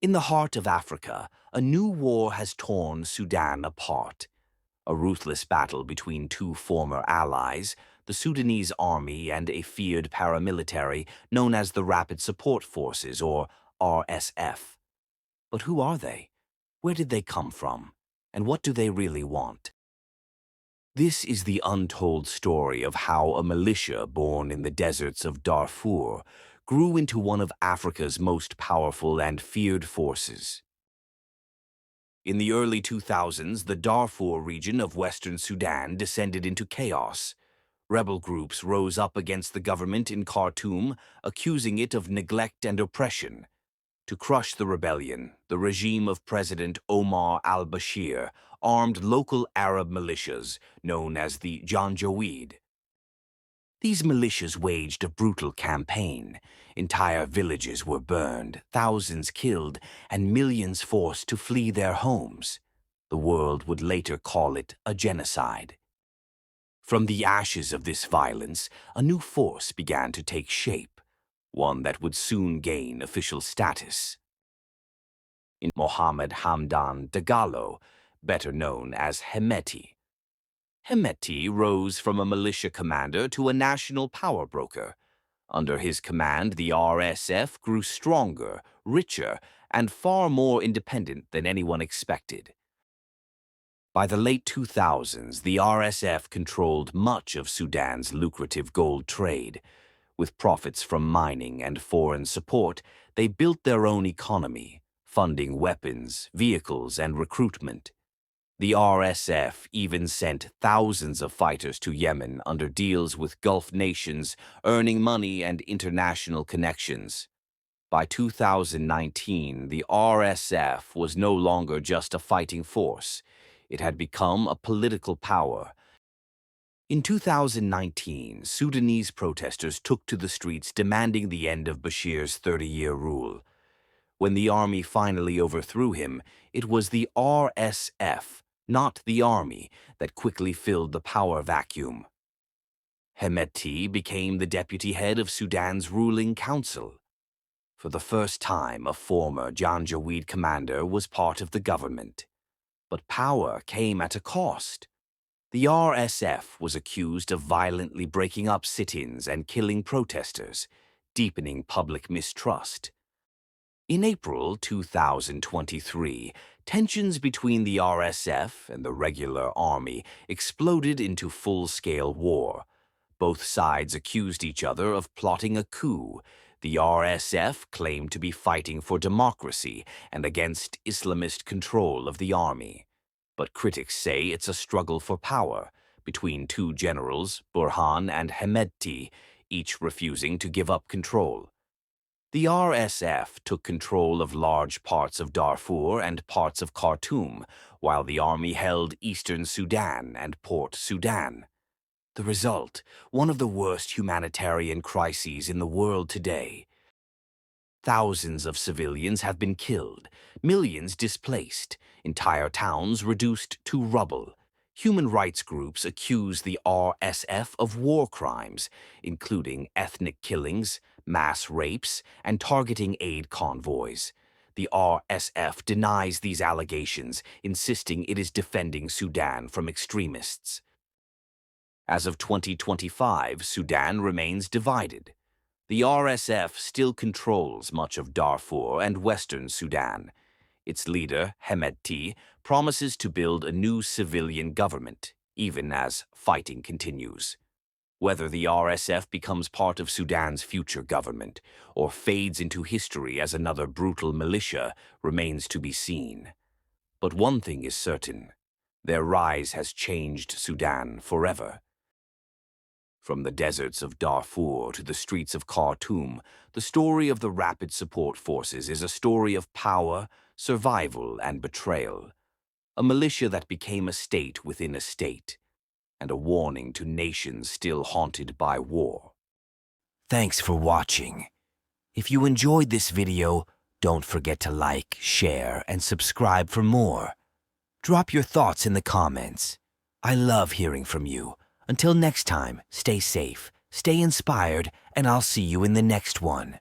In the heart of Africa, a new war has torn Sudan apart. A ruthless battle between two former allies, the Sudanese army and a feared paramilitary known as the Rapid Support Forces, or RSF. But who are they? Where did they come from? And what do they really want? This is the untold story of how a militia born in the deserts of Darfur grew into one of Africa's most powerful and feared forces. In the early 2000s, the Darfur region of western Sudan descended into chaos. Rebel groups rose up against the government in Khartoum, accusing it of neglect and oppression. To crush the rebellion, the regime of President Omar al-Bashir armed local Arab militias known as the Janjaweed. These militias waged a brutal campaign. Entire villages were burned, thousands killed, and millions forced to flee their homes. The world would later call it a genocide. From the ashes of this violence, a new force began to take shape, one that would soon gain official status. In Mohamed Hamdan Dagalo, better known as Hemedti. Hemedti rose from a militia commander to a national power broker. Under his command, the RSF grew stronger, richer, and far more independent than anyone expected. By the late 2000s, the RSF controlled much of Sudan's lucrative gold trade. With profits from mining and foreign support, they built their own economy, funding weapons, vehicles, and recruitment. The RSF even sent thousands of fighters to Yemen under deals with Gulf nations, earning money and international connections. By 2019, the RSF was no longer just a fighting force. It had become a political power. In 2019, Sudanese protesters took to the streets demanding the end of Bashir's 30-year rule. When the army finally overthrew him, it was the RSF, not the army, that quickly filled the power vacuum. Hemedti became the deputy head of Sudan's ruling council. For the first time, a former Janjaweed commander was part of the government. But power came at a cost. The RSF was accused of violently breaking up sit-ins and killing protesters, deepening public mistrust. In April 2023, tensions between the RSF and the regular army exploded into full-scale war. Both sides accused each other of plotting a coup. The RSF claimed to be fighting for democracy and against Islamist control of the army. But critics say it's a struggle for power between two generals, Burhan and Hemedti, each refusing to give up control. The RSF took control of large parts of Darfur and parts of Khartoum, while the army held eastern Sudan and Port Sudan. The result, one of the worst humanitarian crises in the world today. Thousands of civilians have been killed, millions displaced, entire towns reduced to rubble. Human rights groups accuse the RSF of war crimes, including ethnic killings, mass rapes, and targeting aid convoys. The RSF denies these allegations, insisting it is defending Sudan from extremists. As of 2025, Sudan remains divided. The RSF still controls much of Darfur and western Sudan. Its leader, Hemedti, promises to build a new civilian government, even as fighting continues. Whether the RSF becomes part of Sudan's future government or fades into history as another brutal militia remains to be seen. But one thing is certain: their rise has changed Sudan forever. From the deserts of Darfur to the streets of Khartoum, the story of the Rapid Support Forces is a story of power, survival, and betrayal. A militia that became a state within a state. and a warning to nations still haunted by war. Thanks for watching. If you enjoyed this video, don't forget to like, share, and subscribe for more. Drop your thoughts in the comments. I love hearing from you. Until next time, stay safe, stay inspired, and I'll see you in the next one.